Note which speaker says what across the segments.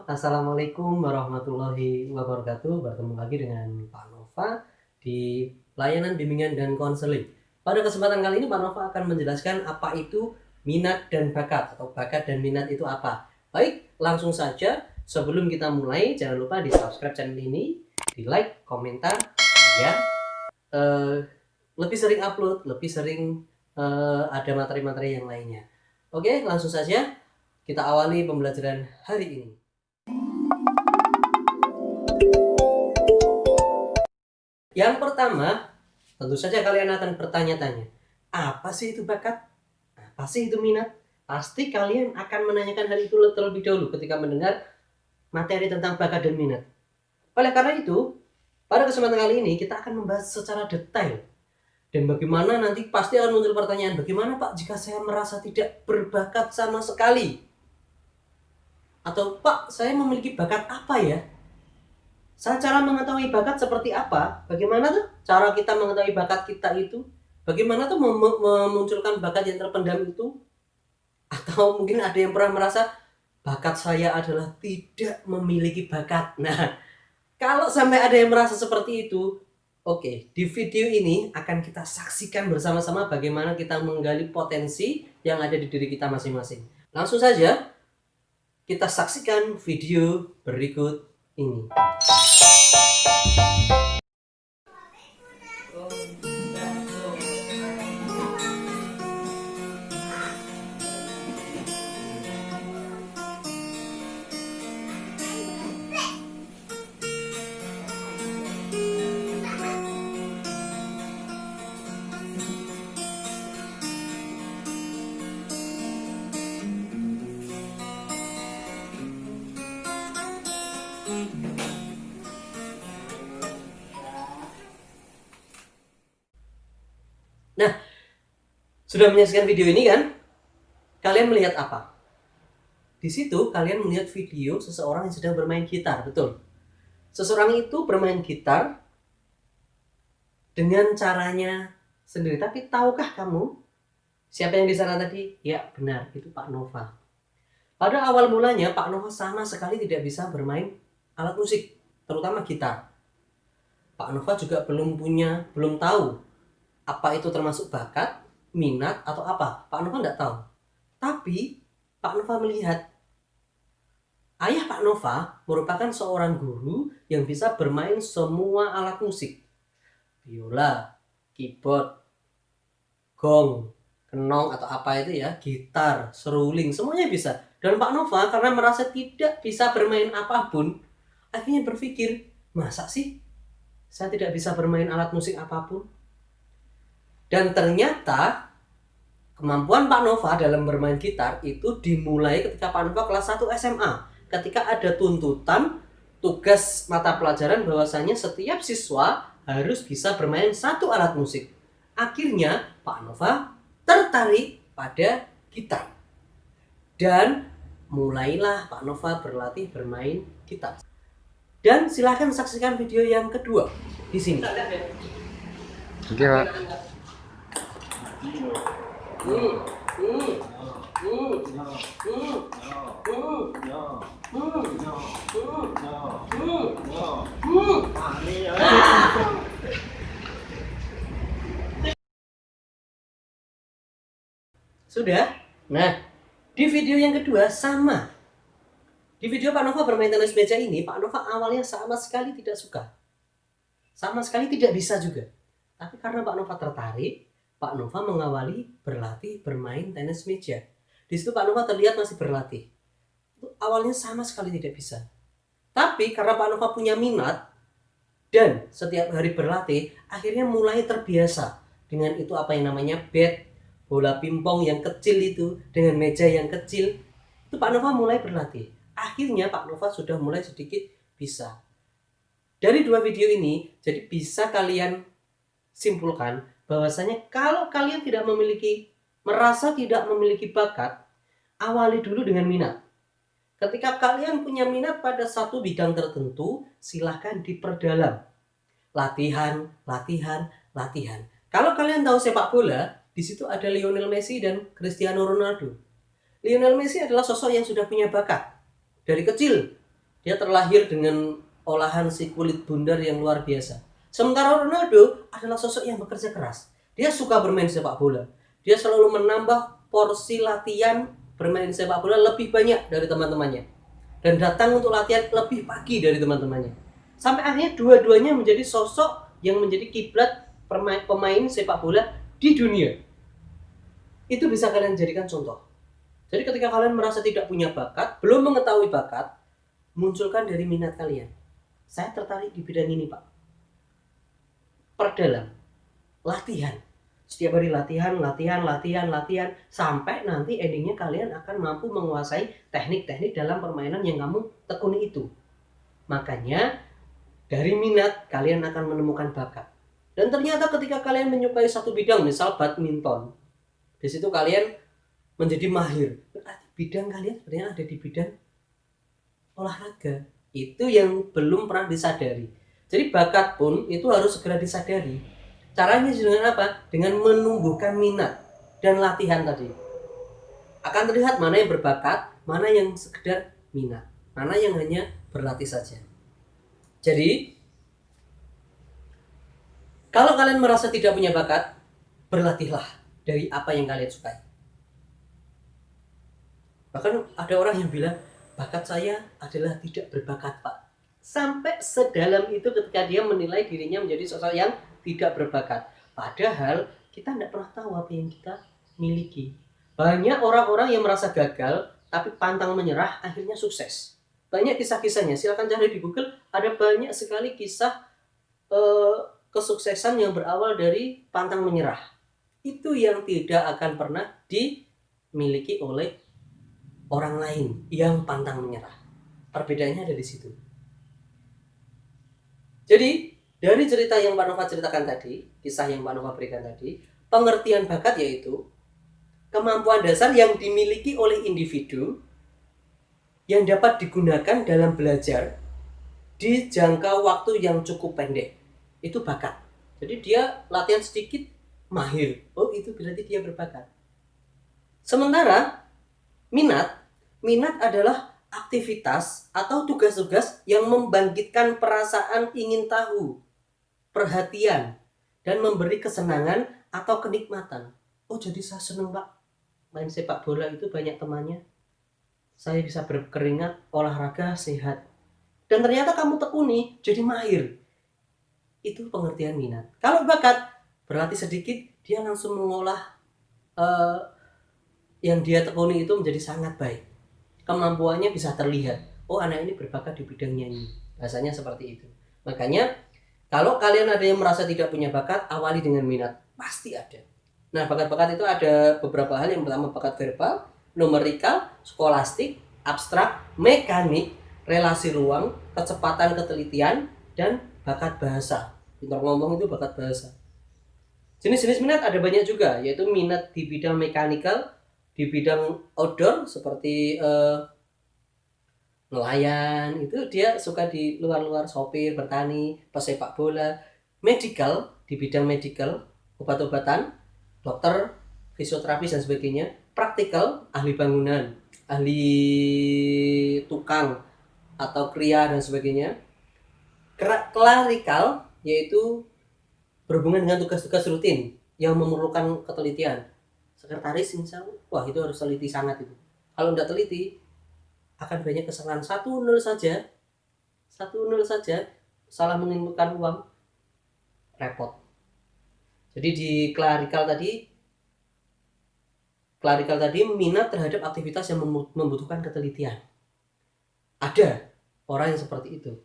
Speaker 1: Assalamualaikum warahmatullahi wabarakatuh. Bertemu lagi dengan Pak Nova di layanan bimbingan dan konseling. Pada kesempatan kali ini Pak Nova akan menjelaskan apa itu minat dan bakat atau bakat dan minat itu apa. Baik, langsung saja. Sebelum kita mulai, jangan lupa di subscribe channel ini, di like, komentar, biar lebih sering upload, lebih sering ada materi-materi yang lainnya. Oke, langsung saja kita awali pembelajaran hari ini. Yang pertama, tentu saja kalian akan bertanya-tanya, apa sih itu bakat? Apa sih itu minat? Pasti kalian akan menanyakan hal itu terlebih dahulu ketika mendengar materi tentang bakat dan minat. Oleh karena itu, pada kesempatan kali ini kita akan membahas secara detail. Dan bagaimana nanti pasti akan muncul pertanyaan, bagaimana Pak jika saya merasa tidak berbakat sama sekali? Atau Pak, saya memiliki bakat apa ya? Cara mengetahui bakat seperti apa? Bagaimana tuh cara kita mengetahui bakat kita itu? Bagaimana tuh memunculkan bakat yang terpendam itu? Atau mungkin ada yang pernah merasa bakat saya adalah tidak memiliki bakat. Nah, kalau sampai ada yang merasa seperti itu, oke, di video ini akan kita saksikan bersama-sama bagaimana kita menggali potensi yang ada di diri kita masing-masing. Langsung saja kita saksikan video berikut ini. Nah, sudah menyaksikan video ini kan? Kalian melihat apa? Di situ kalian melihat video seseorang yang sedang bermain gitar, betul? Seseorang itu bermain gitar dengan caranya sendiri. Tapi tahukah kamu siapa yang di sana tadi? Ya, benar, itu Pak Nova. Pada awal mulanya Pak Nova sama sekali tidak bisa bermain alat musik, terutama gitar. Pak Nova juga belum tahu apa itu termasuk bakat, minat, atau apa. Pak Nova tidak tahu. Tapi Pak Nova melihat ayah Pak Nova merupakan seorang guru yang bisa bermain semua alat musik. Biola, keyboard, gong, kenong atau apa itu ya, gitar, seruling, semuanya bisa. Dan Pak Nova karena merasa tidak bisa bermain apapun, akhirnya berpikir, masa sih saya tidak bisa bermain alat musik apapun? Dan ternyata kemampuan Pak Nova dalam bermain gitar itu dimulai ketika Pak Nova kelas 1 SMA. Ketika ada tuntutan tugas mata pelajaran bahwasanya setiap siswa harus bisa bermain satu alat musik. Akhirnya Pak Nova tertarik pada gitar. Dan mulailah Pak Nova berlatih bermain gitar. Dan silahkan saksikan video yang kedua di sini.
Speaker 2: Oke, Pak.
Speaker 1: Sudah? Nah, di video yang kedua sama. Di video Pak Nova bermain tenis meja ini, Pak Nova awalnya sama sekali tidak suka. Sama sekali tidak bisa juga. Tapi karena Pak Nova tertarik, Pak Nova mengawali berlatih bermain tenis meja. Di situ Pak Nova terlihat masih berlatih. Itu awalnya sama sekali tidak bisa. Tapi karena Pak Nova punya minat dan setiap hari berlatih, akhirnya mulai terbiasa dengan itu apa yang namanya bat, bola pingpong yang kecil itu dengan meja yang kecil. Itu Pak Nova mulai berlatih. Akhirnya Pak Nova sudah mulai sedikit bisa. Dari dua video ini, jadi bisa kalian simpulkan bahwasanya kalau kalian merasa tidak memiliki bakat, awali dulu dengan minat. Ketika kalian punya minat pada satu bidang tertentu, silahkan diperdalam. Latihan, latihan, latihan. Kalau kalian tahu sepak bola, di situ ada Lionel Messi dan Cristiano Ronaldo. Lionel Messi adalah sosok yang sudah punya bakat. Dari kecil, Dia terlahir dengan olahan si kulit bundar yang luar biasa. Sementara Ronaldo adalah sosok yang bekerja keras. Dia suka bermain sepak bola. Dia selalu menambah porsi latihan bermain sepak bola lebih banyak dari teman-temannya. Dan datang untuk latihan lebih pagi dari teman-temannya. Sampai akhirnya dua-duanya menjadi sosok yang menjadi kiblat pemain sepak bola di dunia. Itu bisa kalian jadikan contoh. Jadi ketika kalian merasa tidak punya bakat, belum mengetahui bakat, munculkan dari minat kalian. Saya tertarik di bidang ini, Pak. Perdalam. Latihan. Setiap hari latihan, sampai nanti endingnya kalian akan mampu menguasai teknik-teknik dalam permainan yang kamu tekuni itu. Makanya dari minat kalian akan menemukan bakat. Dan ternyata ketika kalian menyukai satu bidang, misal badminton, di situ kalian menjadi mahir. Berarti bidang kalian sebenarnya ada di bidang olahraga. Itu yang belum pernah disadari. Jadi bakat pun itu harus segera disadari. Caranya dengan apa? Dengan menumbuhkan minat dan latihan tadi. Akan terlihat mana yang berbakat, mana yang sekedar minat, mana yang hanya berlatih saja. Jadi kalau kalian merasa tidak punya bakat, berlatihlah dari apa yang kalian sukai. Bahkan ada orang yang bilang, bakat saya adalah tidak berbakat, Pak. Sampai sedalam itu ketika dia menilai dirinya menjadi sosok yang tidak berbakat. Padahal kita tidak pernah tahu apa yang kita miliki. Banyak orang-orang yang merasa gagal, tapi pantang menyerah, akhirnya sukses. Banyak kisah-kisahnya, silakan cari di Google, ada banyak sekali kisah kesuksesan yang berawal dari pantang menyerah. Itu yang tidak akan pernah dimiliki oleh orang lain yang pantang menyerah. Perbedaannya ada di situ. Jadi dari cerita yang Pak Nova ceritakan tadi, kisah yang Pak Nova berikan tadi, pengertian bakat yaitu kemampuan dasar yang dimiliki oleh individu yang dapat digunakan dalam belajar di jangka waktu yang cukup pendek. Itu bakat. Jadi dia latihan sedikit mahir. Oh, itu berarti dia berbakat. Sementara minat adalah aktivitas atau tugas-tugas yang membangkitkan perasaan ingin tahu, perhatian, dan memberi kesenangan atau kenikmatan. Oh, jadi saya senang, Pak, main sepak bola itu banyak temannya. Saya bisa berkeringat, olahraga, sehat. Dan ternyata kamu tekuni, jadi mahir. Itu pengertian minat. Kalau bakat, berlatih sedikit, dia langsung mengolah yang dia tekuni itu menjadi sangat baik. Kemampuannya bisa terlihat. Oh, anak ini berbakat di bidangnya ini. Bahasanya seperti itu. Makanya kalau kalian ada yang merasa tidak punya bakat, awali dengan minat. Pasti ada. Nah, bakat-bakat itu ada beberapa hal. Yang pertama bakat verbal, numerikal, skolastik, abstrak, mekanik, relasi ruang, kecepatan ketelitian, dan bakat bahasa. Pintar ngomong itu bakat bahasa. Jenis-jenis minat ada banyak juga, yaitu minat di bidang mekanikal, di bidang outdoor seperti nelayan, itu dia suka di luar-luar, sopir, bertani, pesepak bola. Medical, di bidang medical, obat-obatan, dokter, fisioterapis dan sebagainya. Praktikal, ahli bangunan, ahli tukang atau kria dan sebagainya. Klerikal, yaitu berhubungan dengan tugas-tugas rutin yang memerlukan ketelitian. Sekretaris misalnya, wah itu harus teliti sangat itu. Kalau tidak teliti, akan banyak kesalahan. 1-0 saja, salah menginputkan uang, repot. Jadi di klerikal tadi minat terhadap aktivitas yang membutuhkan ketelitian. Ada orang yang seperti itu.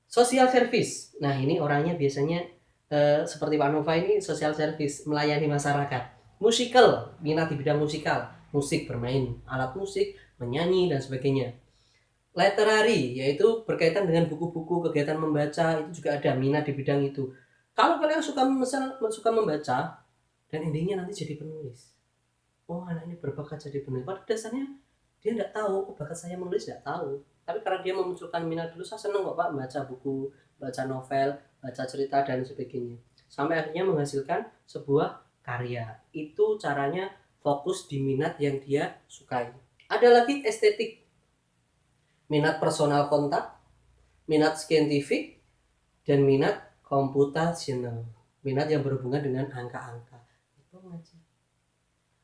Speaker 1: Social service. Nah, ini orangnya biasanya seperti Pak Nova ini, social service, melayani masyarakat. Musikal, minat di bidang musikal, musik, bermain alat musik, menyanyi dan sebagainya. Literary, yaitu berkaitan dengan buku-buku, kegiatan membaca, itu juga ada minat di bidang itu. Kalau kalian suka membaca dan endingnya nanti jadi penulis, oh anak ini berbakat jadi penulis. Pada dasarnya dia tidak tahu, oh, bakat saya menulis, tidak tahu. Tapi karena dia memunculkan minat dulu, saya senang kok Pak baca buku, baca novel, baca cerita dan sebagainya. Sampai akhirnya menghasilkan sebuah karya. Itu caranya fokus di minat yang dia sukai. Ada lagi estetik. minat personal kontak, minat saintifik, dan minat komputasional, minat yang berhubungan dengan angka-angka. Itu ngaji.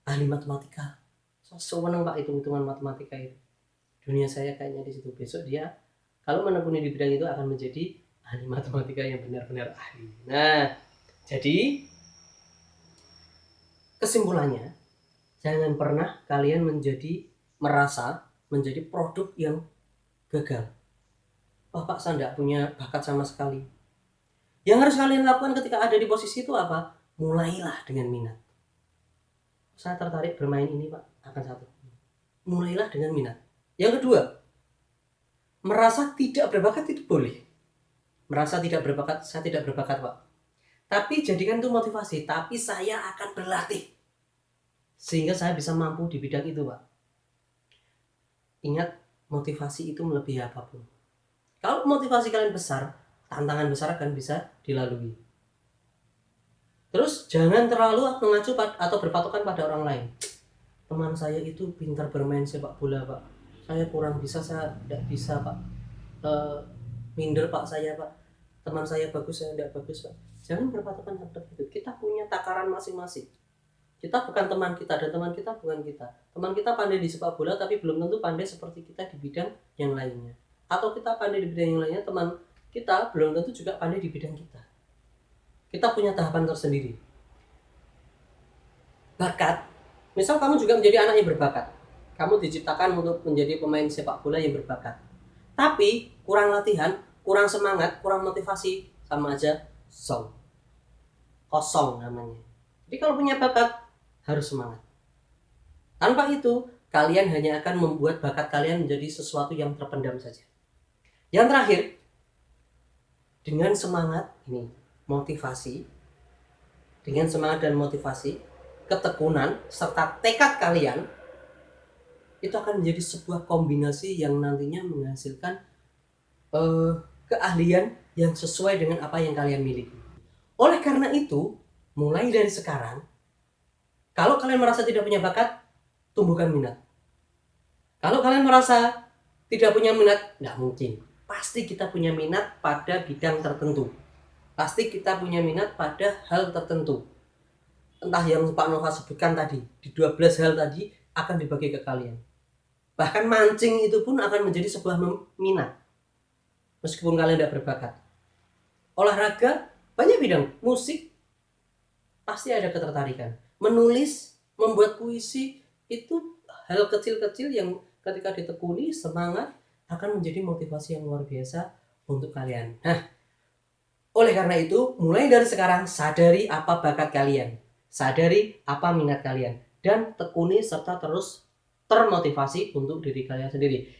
Speaker 1: Ahli matematika, so seneng Pak hitung-hitungan matematika itu. Dunia saya kayaknya di situ. Besok dia kalau menekuni di bidang itu akan menjadi ahli matematika yang benar-benar ahli. Nah, jadi kesimpulannya, jangan pernah kalian merasa menjadi produk yang gagal. Oh Pak, saya tidak punya bakat sama sekali. Yang harus kalian lakukan ketika ada di posisi itu apa? Mulailah dengan minat. Saya tertarik bermain ini Pak, akan satu. Mulailah dengan minat. Yang kedua, merasa tidak berbakat itu boleh. Merasa tidak berbakat, saya tidak berbakat Pak. Tapi jadikan itu motivasi, tapi saya akan berlatih. Sehingga saya bisa mampu di bidang itu Pak. Ingat, motivasi itu melebihi apapun. Kalau motivasi kalian besar, tantangan besar akan bisa dilalui. Terus jangan terlalu mengacu atau berpatokan pada orang lain. Teman saya itu pintar bermain sepak bola Pak, saya kurang bisa, saya tidak bisa Pak. Minder Pak saya Pak, teman saya bagus, saya tidak bagus Pak. Jangan berpatokan seperti itu. Kita punya takaran masing-masing. Kita bukan teman kita dan teman kita bukan kita. Teman kita pandai di sepak bola tapi belum tentu pandai seperti kita di bidang yang lainnya. Atau kita pandai di bidang yang lainnya, teman kita belum tentu juga pandai di bidang kita. Kita punya tahapan tersendiri. Bakat, misal kamu juga menjadi anak yang berbakat. Kamu diciptakan untuk menjadi pemain sepak bola yang berbakat. Tapi kurang latihan, kurang semangat, kurang motivasi, sama aja kosong namanya. Jadi kalau punya bakat, harus semangat. Tanpa itu, kalian hanya akan membuat bakat kalian menjadi sesuatu yang terpendam saja. Yang terakhir, dengan semangat ini, motivasi, dengan semangat dan motivasi, ketekunan, serta tekad kalian, itu akan menjadi sebuah kombinasi yang nantinya menghasilkan keahlian yang sesuai dengan apa yang kalian miliki. Oleh karena itu, mulai dari sekarang, kalau kalian merasa tidak punya bakat, tumbuhkan minat. Kalau kalian merasa tidak punya minat, tidak mungkin. Pasti kita punya minat pada bidang tertentu. Pasti kita punya minat pada hal tertentu. Entah yang Pak Nova sebutkan tadi, di 12 hal tadi akan dibagi ke kalian. Bahkan mancing itu pun akan menjadi sebuah minat. Meskipun kalian tidak berbakat. Olahraga, banyak bidang. Musik, pasti ada ketertarikan. Menulis, membuat puisi, itu hal kecil-kecil yang ketika ditekuni, semangat, akan menjadi motivasi yang luar biasa untuk kalian. Nah, oleh karena itu, mulai dari sekarang sadari apa bakat kalian, sadari apa minat kalian, dan tekuni serta terus termotivasi untuk diri kalian sendiri.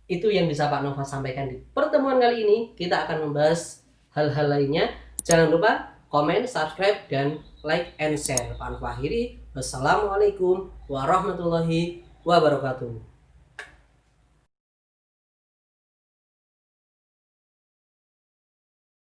Speaker 1: Itu yang bisa Pak Nova sampaikan di pertemuan kali ini. Kita akan membahas hal-hal lainnya. Jangan lupa komen, subscribe, dan like and share. Pak Nova akhiri. Wassalamualaikum warahmatullahi wabarakatuh.